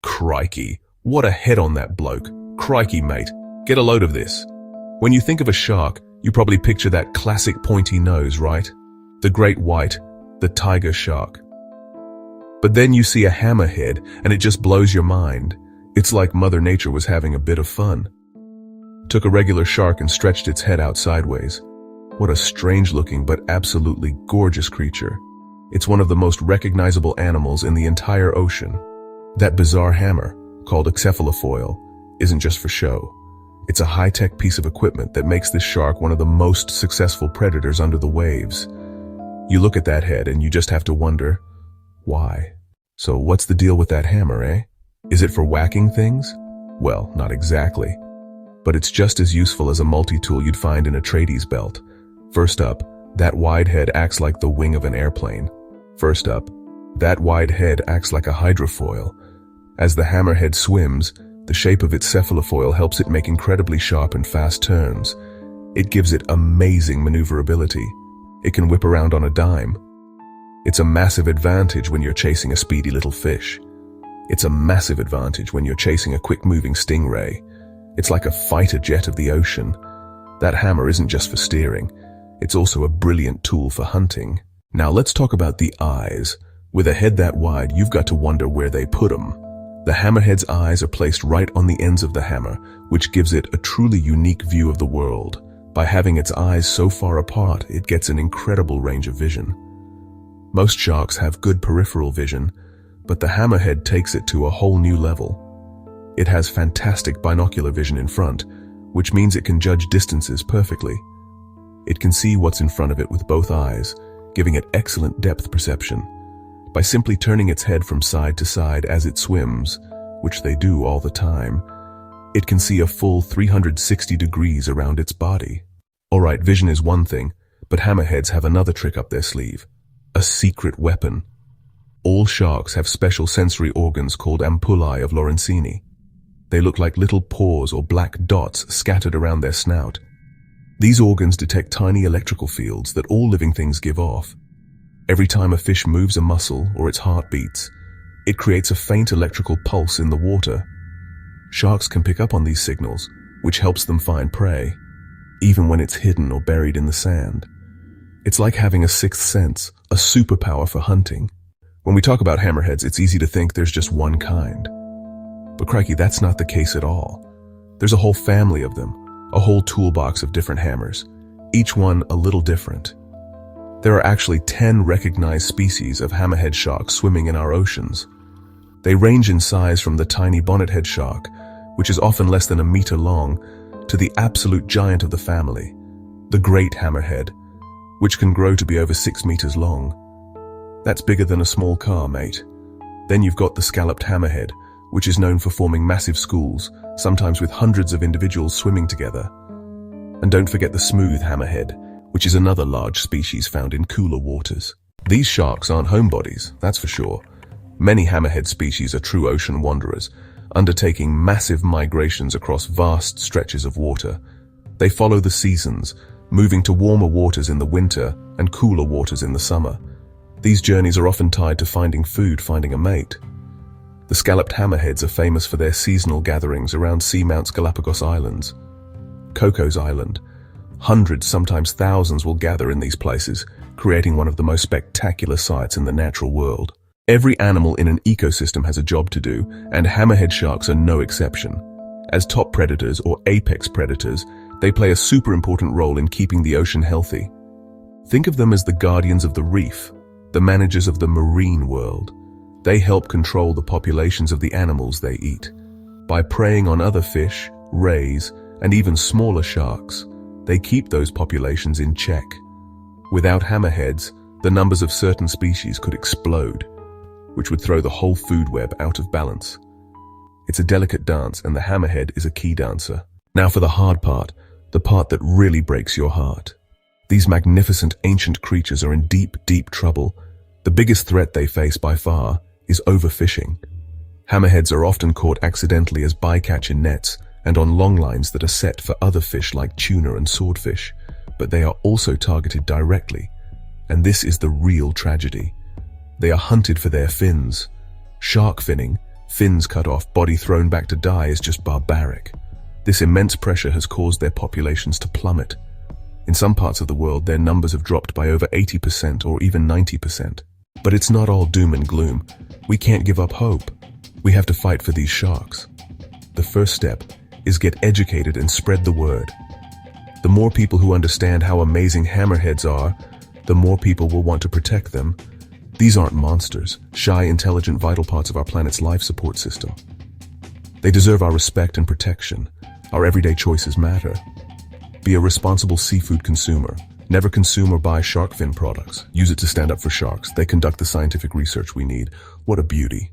Crikey, what a head on that bloke. Crikey, mate, get a load of this. When you think of a shark, you probably picture that classic pointy nose, right? The great white, the tiger shark. But then you see a hammerhead and it just blows your mind. It's like Mother Nature was having a bit of fun. Took a regular shark and stretched its head out sideways. What a strange-looking but absolutely gorgeous creature. It's one of the most recognizable animals in the entire ocean. That bizarre hammer, called a cephalofoil, isn't just for show. It's a high-tech piece of equipment that makes this shark one of the most successful predators under the waves. You look at that head and you just have to wonder, why? So what's the deal with that hammer, eh? Is it for whacking things? Well, not exactly. But it's just as useful as a multi-tool you'd find in a tradie's belt. First up, that wide head acts like the wing of an airplane. First up, that wide head acts like a hydrofoil. As the hammerhead swims, the shape of its cephalofoil helps it make incredibly sharp and fast turns. It gives it amazing maneuverability. It can whip around on a dime. It's a massive advantage when you're chasing a speedy little fish. It's a massive advantage when you're chasing a quick-moving stingray. It's like a fighter jet of the ocean. That hammer isn't just for steering. It's also a brilliant tool for hunting. Now let's talk about the eyes. With a head that wide, you've got to wonder where they put them. The hammerhead's eyes are placed right on the ends of the hammer, which gives it a truly unique view of the world. By having its eyes so far apart, it gets an incredible range of vision. Most sharks have good peripheral vision, but the hammerhead takes it to a whole new level. It has fantastic binocular vision in front, which means it can judge distances perfectly. It can see what's in front of it with both eyes, giving it excellent depth perception. By simply turning its head from side to side as it swims, which they do all the time, it can see a full 360 degrees around its body. Alright, vision is one thing, but hammerheads have another trick up their sleeve. A secret weapon. All sharks have special sensory organs called ampullae of Lorenzini. They look like little pores or black dots scattered around their snout. These organs detect tiny electrical fields that all living things give off. Every time a fish moves a muscle or its heart beats, it creates a faint electrical pulse in the water. Sharks can pick up on these signals, which helps them find prey, even when it's hidden or buried in the sand. It's like having a sixth sense, a superpower for hunting. When we talk about hammerheads, it's easy to think there's just one kind. But crikey, that's not the case at all. There's a whole family of them, a whole toolbox of different hammers, each one a little different. There are actually 10 recognized species of hammerhead sharks swimming in our oceans. They range in size from the tiny bonnethead shark, which is often less than a meter long, to the absolute giant of the family, the great hammerhead, which can grow to be over 6 meters long. That's bigger than a small car, mate. Then you've got the scalloped hammerhead, which is known for forming massive schools, sometimes with hundreds of individuals swimming together. And don't forget the smooth hammerhead, which is another large species found in cooler waters. These sharks aren't homebodies, that's for sure. Many hammerhead species are true ocean wanderers, undertaking massive migrations across vast stretches of water. They follow the seasons, moving to warmer waters in the winter and cooler waters in the summer. These journeys are often tied to finding food, finding a mate. The scalloped hammerheads are famous for their seasonal gatherings around Seamounts Galapagos Islands. Cocos Island. Hundreds, sometimes thousands, will gather in these places, creating one of the most spectacular sights in the natural world. Every animal in an ecosystem has a job to do, and hammerhead sharks are no exception. As top predators or apex predators, they play a super important role in keeping the ocean healthy. Think of them as the guardians of the reef, the managers of the marine world. They help control the populations of the animals they eat. By preying on other fish, rays, and even smaller sharks, they keep those populations in check. Without hammerheads, the numbers of certain species could explode, which would throw the whole food web out of balance. It's a delicate dance, and the hammerhead is a key dancer. Now for the hard part, the part that really breaks your heart. These magnificent ancient creatures are in deep, deep trouble. The biggest threat they face by far is overfishing. Hammerheads are often caught accidentally as bycatch in nets and on long lines that are set for other fish like tuna and swordfish, but they are also targeted directly. And this is the real tragedy. They are hunted for their fins. Shark finning, Fins cut off, body thrown back to die is just barbaric. This immense pressure has caused their populations to plummet. In some parts of the world, their numbers have dropped by over 80% or even 90%. But it's not all doom and gloom. We can't give up hope. We have to fight for these sharks. The first step is get educated and spread the word. The more people who understand how amazing hammerheads are, the more people will want to protect them. These aren't monsters, shy, intelligent, vital parts of our planet's life support system. They deserve our respect and protection. Our everyday choices matter. Be a responsible seafood consumer. Never consume or buy shark fin products. Use it to stand up for sharks. They conduct the scientific research we need. What a beauty.